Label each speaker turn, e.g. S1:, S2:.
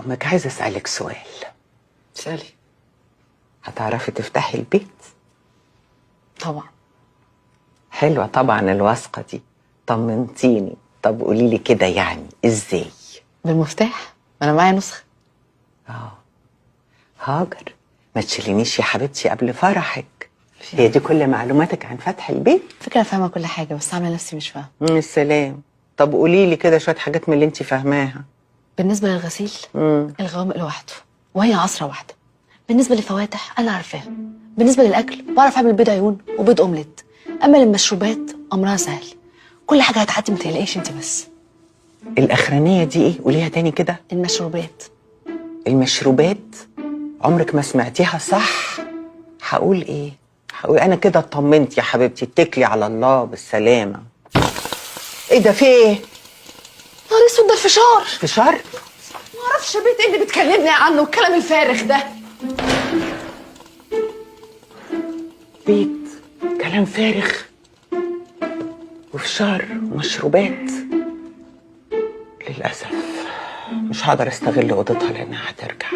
S1: امك عايزه اسالك سؤال.
S2: اسألي.
S1: هتعرفي تفتحي البيت؟
S2: طبعا.
S1: حلوه طبعا الواثقه دي. طمنتيني. طب قولي لي كده يعني ازاي؟
S2: بالمفتاح، انا معايا نسخة.
S1: هاجر، ما تشيلينيش يا حبيبتي قبل فرحك. هي دي كل معلوماتك عن فتح البيت؟
S2: فكرة فاهمة كل حاجة بس عاملة نفسي مش فاهمة.
S1: السلام. طب قولي لي كده شويه حاجات من اللي انت فاهماها.
S2: بالنسبة للغسيل الغوامق لوحده وهي عصرة واحدة. بالنسبة للفواتح أنا عارفاها. بالنسبة للأكل بعرف أعمل بيض عيون وبيض أومليت. أما للمشروبات أمرها سهل. كل حاجة هتعدي متقلقيش أنت بس.
S1: الاخرانيه دي ايه؟ قوليها تاني كده.
S2: المشروبات.
S1: المشروبات؟ عمرك ما سمعتيها صح؟ هقول ايه؟ هقول انا كده اطمنت يا حبيبتي، اتكلي على الله بالسلامه. ايه ده؟ في ايه؟
S2: نهار اسود، ده الفشار.
S1: فشار؟
S2: معرفش يا بنت ايه اللي بتكلمني عنه الكلام الفارغ ده.
S1: بيت كلام فارغ وفشار ومشروبات. للأسف مش هقدر استغل اوضتها لانها هترجع.